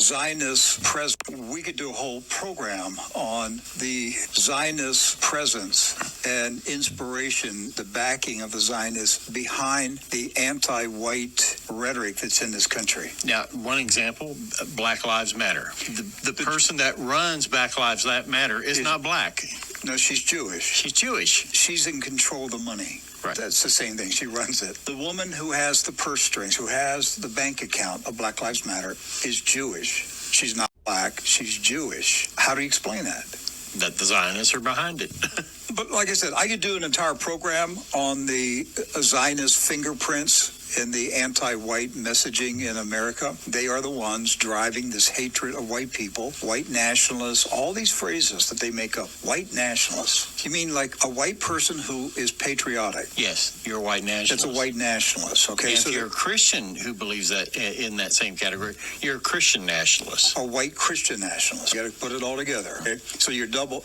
Zionist presence. We could do a whole program on the Zionist presence and inspiration, the backing of the Zionists behind the anti-white rhetoric that's in this country. Now, one example, Black Lives Matter. The person that runs Black Lives Matter is not black. No, she's Jewish. She's Jewish. She's in control of the money. Right. That's the same thing. She runs it. The woman who has the purse strings, who has the bank account of Black Lives Matter, is Jewish. She's not black. She's Jewish. How do you explain that? That the Zionists are behind it. But like I said, I could do an entire program on the Zionist fingerprints in the anti-white messaging in America. They are the ones driving this hatred of white people, white nationalists, all these phrases that they make up. White nationalists. You mean like a white person who is patriotic? Yes, you're a white nationalist. It's a white nationalist, okay? And so if you're a Christian who believes that in that same category, you're a Christian nationalist. A white Christian nationalist. You got to put it all together, okay? So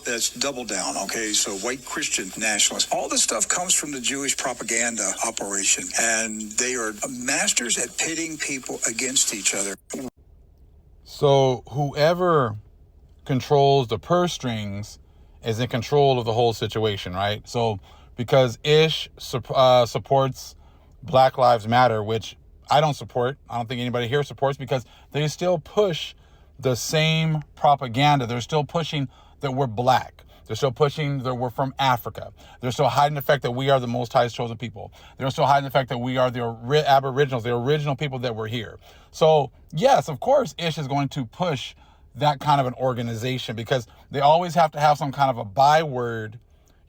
that's double down, okay? So white Christian nationalist. All this stuff comes from the Jewish propaganda operation, and they are masters at pitting people against each other. So whoever controls the purse strings is in control of the whole situation, right? So because Ish supports Black Lives Matter, which I don't support, I don't think anybody here supports, because they still push the same propaganda. They're still pushing that we're black. They're still pushing that we're from Africa. They're still hiding the fact that we are the Most High's chosen people. They're still hiding the fact that we are the Aboriginals, the original people that were here. So yes, of course, Ish is going to push that kind of an organization, because they always have to have some kind of a byword,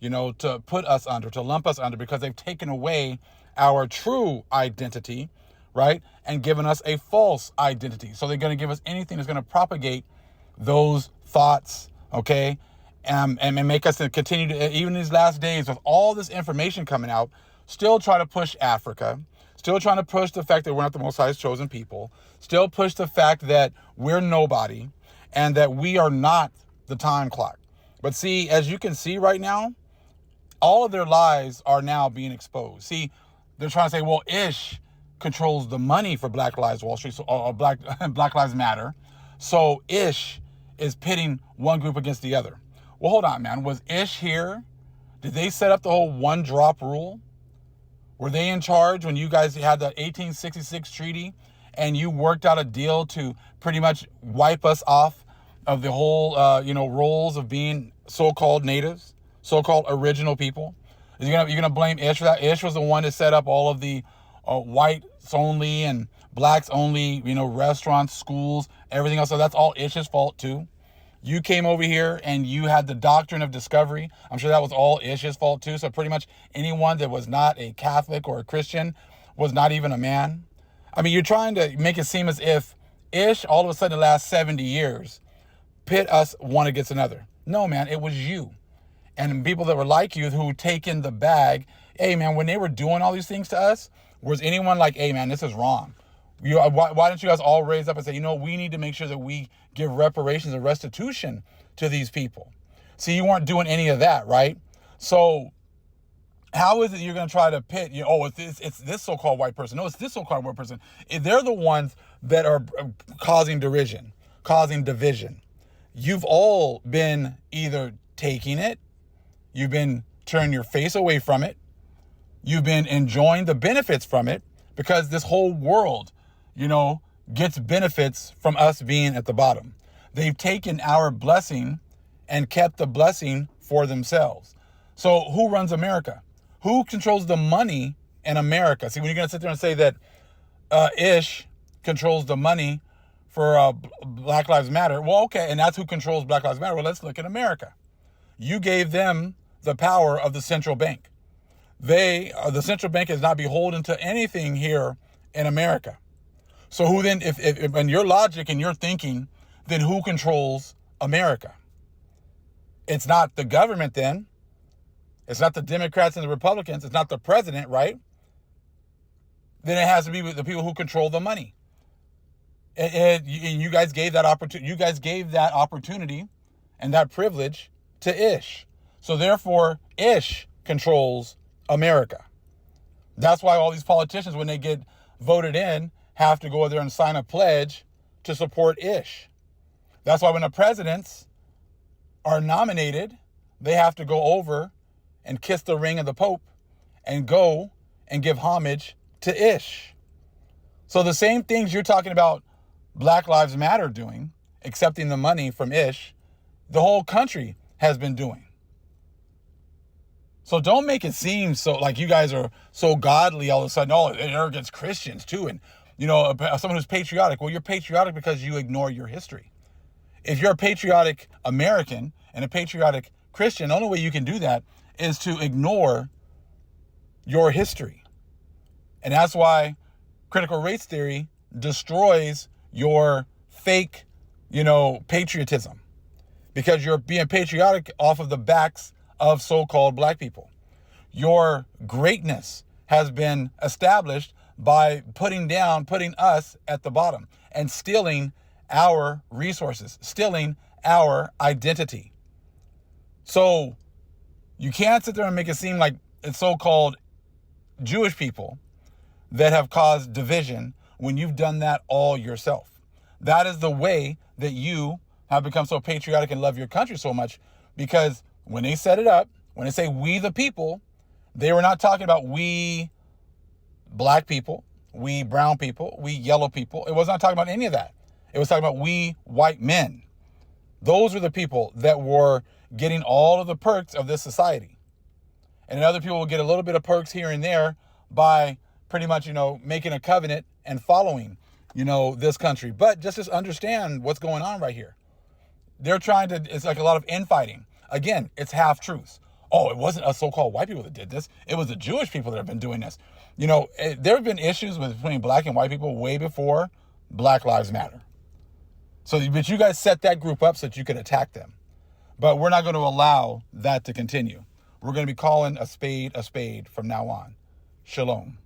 to put us under, to lump us under, because they've taken away our true identity, right? And given us a false identity. So they're going to give us anything that's going to propagate those thoughts, okay? And make us to continue to, even these last days with all this information coming out, still try to push Africa, still trying to push the fact that we're not the Most High's chosen people, still push the fact that we're nobody and that we are not the time clock. But see, as you can see right now, all of their lies are now being exposed. See, they're trying to say, well, Ish controls the money for Black Lives Wall Street, or Black Lives Matter. So Ish is pitting one group against the other. Well, hold on, man. Was Ish here? Did they set up the whole one drop rule? Were they in charge when you guys had the 1866 treaty and you worked out a deal to pretty much wipe us off of the whole, roles of being so-called natives, so-called original people? You're gonna blame Ish for that? Ish was the one that set up all of the whites only and blacks only, restaurants, schools, everything else. So that's all Ish's fault too. You came over here and you had the doctrine of discovery. I'm sure that was all Ish's fault too. So pretty much anyone that was not a Catholic or a Christian was not even a man. I mean, you're trying to make it seem as if Ish, all of a sudden, the last 70 years, pit us one against another. No, man, it was you. And people that were like you who take in the bag. Hey, man, when they were doing all these things to us, was anyone like, hey, man, this is wrong? Why don't you guys all raise up and say, we need to make sure that we give reparations and restitution to these people? See, you weren't doing any of that, right? So how is it you're going to try to pit, it's this so-called white person. No, it's this so-called white person. They're the ones that are causing derision, causing division. You've all been either taking it, you've been turning your face away from it, you've been enjoying the benefits from it, because this whole world, gets benefits from us being at the bottom. They've taken our blessing and kept the blessing for themselves. So who runs America? Who controls the money in America? See, when you're going to sit there and say that Ish controls the money for Black Lives Matter, well, okay, and that's who controls Black Lives Matter. Well, let's look at America. You gave them the power of the central bank. The central bank is not beholden to anything here in America. So who then, if in your logic and your thinking, then who controls America? It's not the government then. It's not the Democrats and the Republicans. It's not the president, right? Then it has to be the people who control the money. And you guys gave that opportunity. You guys gave that opportunity and that privilege to Ish. So therefore, Ish controls America. That's why all these politicians, when they get voted in, have to go there and sign a pledge to support Ish. That's why when the presidents are nominated, they have to go over and kiss the ring of the Pope and go and give homage to Ish. So the same things you're talking about Black Lives Matter doing, accepting the money from Ish, the whole country has been doing. So don't make it seem so like you guys are so godly all of a sudden. Oh, they're against Christians too. And, you know, someone who's patriotic. Well, you're patriotic because you ignore your history. If you're a patriotic American and a patriotic Christian, the only way you can do that is to ignore your history. And that's why critical race theory destroys your fake, patriotism. Because you're being patriotic off of the backs of so-called black people. Your greatness has been established by putting us at the bottom and stealing our resources, stealing our identity. So you can't sit there and make it seem like it's so-called Jewish people that have caused division when you've done that all yourself. That is the way that you have become so patriotic and love your country so much, because when they set it up, when they say we the people, they were not talking about we black people, we brown people, we yellow people. It was not talking about any of that. It was talking about we white men. Those were the people that were getting all of the perks of this society. And other people will get a little bit of perks here and there by pretty much, making a covenant and following, this country. But just understand what's going on right here. They're trying to, it's like a lot of infighting. Again, it's half truths. Oh, it wasn't us so-called white people that did this. It was the Jewish people that have been doing this. There have been issues between black and white people way before Black Lives Matter. But you guys set that group up so that you could attack them. But we're not going to allow that to continue. We're going to be calling a spade from now on. Shalom.